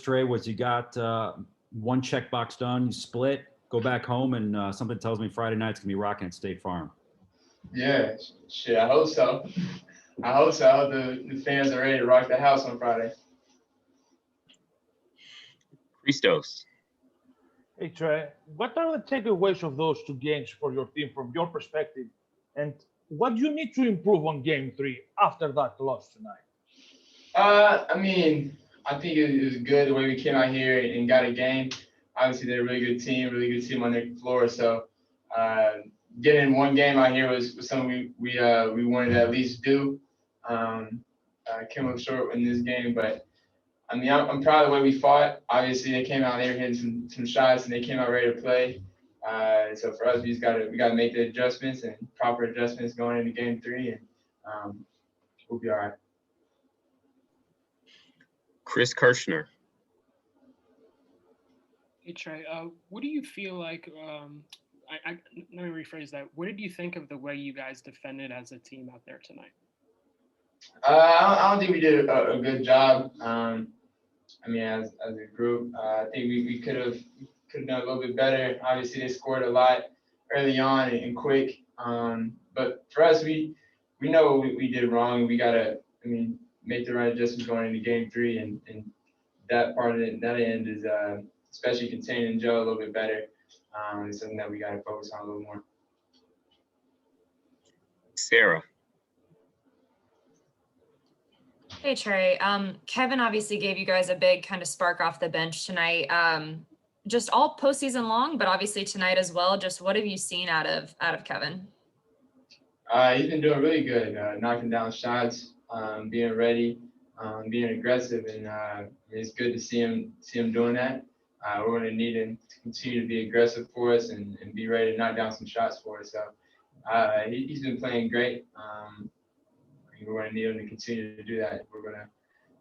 first, Trae, was you got one checkbox done, you split, go back home, and something tells me Friday night's going to be rocking at State Farm. Yeah, shit, I hope so. I hope so. I hope the fans are ready to rock the house on Friday. Christos. Hey Trey, what are the takeaways of those two games for your team from your perspective? And what do you need to improve on game 3 after that loss tonight? I mean, I think it was good the way we came out here and got a game. Obviously, they're a really good team on their floor. So getting one game out here was something we wanted to at least do. Came up short in this game, but I mean, I'm proud of the way we fought. Obviously, they came out there hitting some shots, and they came out ready to play. So for us, we gotta make the adjustments and proper adjustments going into game 3, and we'll be all right. Chris Kirshner. Hey Trey, what do you feel like? Let me rephrase that. What did you think of the way you guys defended as a team out there tonight? I don't think we did a good job. I mean, as a group, I think we could have done a little bit better. Obviously, they scored a lot early on and quick. But for us, we know what we did wrong. We gotta, make the right adjustments going into game 3, and that part of it, that end is especially containing Joe a little bit better. It's something that we gotta focus on a little more. Sarah. Hey Trey, Kevin obviously gave you guys a big kind of spark off the bench tonight. Just all postseason long, but obviously tonight as well. Just what have you seen out of Kevin? He's been doing really good, knocking down shots, being ready, being aggressive, and it's good to see him doing that. We're going to need him to continue to be aggressive for us and be ready to knock down some shots for us. So he's been playing great. We're going to need him to continue to do that. We're going to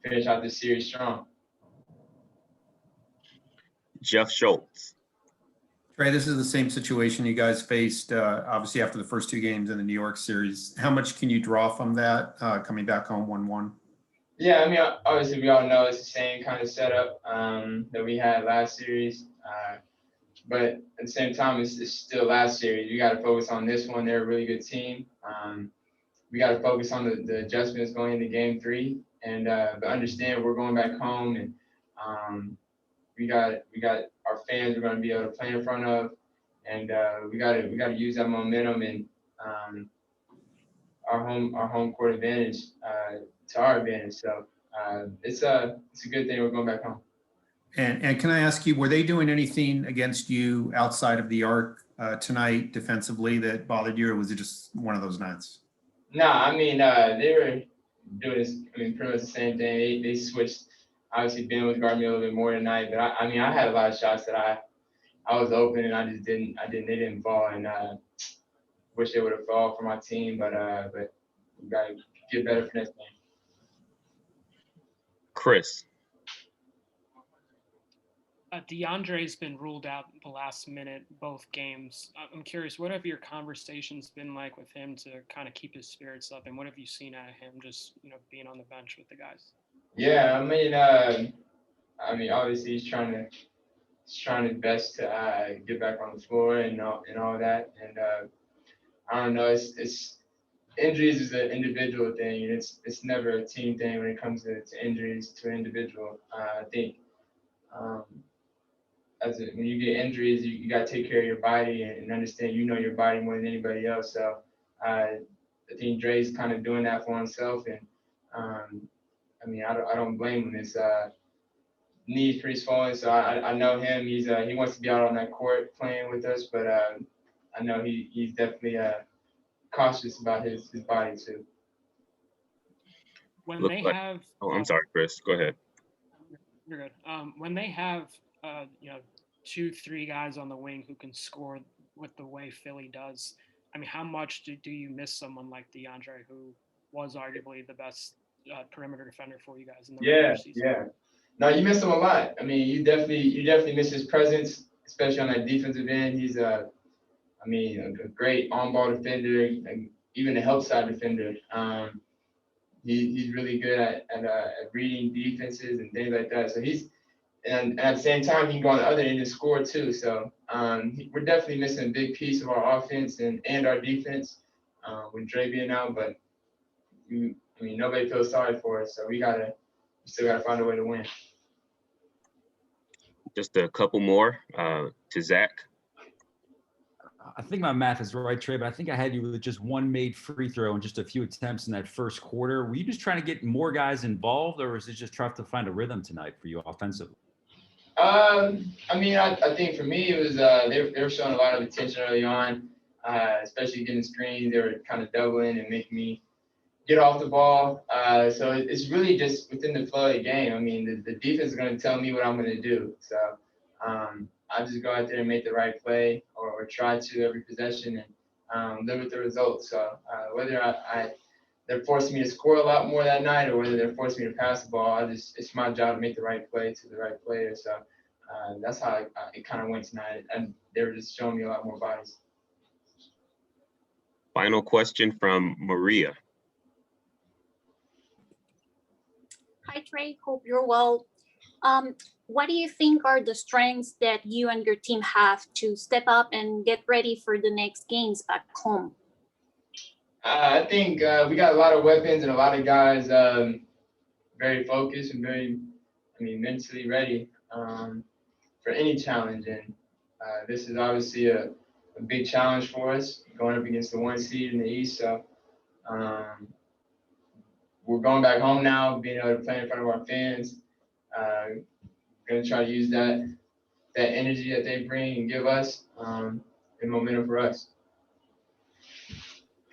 finish out this series strong. Jeff Schultz. Trey, this is the same situation you guys faced, obviously, after the first 2 games in the New York series. How much can you draw from that, coming back home 1-1? Yeah, I mean, obviously, we all know it's the same kind of setup that we had last series. But at the same time, it's still last series. We got to focus on this one. They're a really good team. We got to focus on the adjustments going into game 3, and but understand we're going back home, and we got our fans we're going to be able to play in front of, and we got to use that momentum and our home court advantage to our advantage. So it's a good thing we're going back home. And can I ask you, were they doing anything against you outside of the arc tonight defensively that bothered you, or was it just one of those nights? No, I mean, they were doing this, pretty much the same thing. They switched. Obviously, Ben was guarding me a little bit more tonight, but I had a lot of shots that I was open and they didn't fall, and wish they would have fallen for my team, but we got to get better for next game. Chris. DeAndre's been ruled out the last minute, both games. I'm curious, what have your conversations been like with him to kind of keep his spirits up, and what have you seen out of him just, being on the bench with the guys? Yeah, obviously he's trying his best to get back on the floor and all that, and I don't know, it's injuries is an individual thing, and it's never a team thing when it comes to injuries to an individual. I think when you get injuries, you got to take care of your body and understand your body more than anybody else. So I think Dre's kind of doing that for himself, and I don't blame him. His knee's pretty swollen, so I know him. He wants to be out on that court playing with us, but I know he's definitely cautious about his body too. I'm sorry, Chris. Go ahead. You're good. When they have 2-3 guys on the wing who can score with the way Philly does, how much do you miss someone like DeAndre, who was arguably the best perimeter defender for you guys in the regular season? Yeah. No, you miss him a lot. You definitely miss his presence, especially on that defensive end. He's a great on-ball defender, and even a help side defender. He's really good at reading defenses and things like that. So he's and at the same time, he can go on the other end and score too. So we're definitely missing a big piece of our offense and our defense with Dre being out. But nobody feels sorry for us, so we still gotta find a way to win. Just a couple more to Zach. I think my math is right, Trey, but I think I had you with just one made free throw and just a few attempts in that first quarter. Were you just trying to get more guys involved, or was it just tough to find a rhythm tonight for you offensively? I think for me, it was they were showing a lot of attention early on, especially getting screens. They were kind of doubling and making me get off the ball. So it's really just within the flow of the game. I mean, the defense is going to tell me what I'm going to do. So I just go out there and make the right play or try to every possession and live with the results. So whether they're forcing me to score a lot more that night or whether they're forcing me to pass the ball, it's my job to make the right play to the right player. So that's how it kind of went tonight. And they were just showing me a lot more bodies. Final question from Maria. Hi, Trae. Hope you're well. What do you think are the strengths that you and your team have to step up and get ready for the next games back home? I think we got a lot of weapons and a lot of guys very focused and very, mentally ready for any challenge. And this is obviously a big challenge for us, going up against the 1 seed in the East. So we're going back home now, being able to play in front of our fans. Going to try to use that energy that they bring and give us and momentum for us.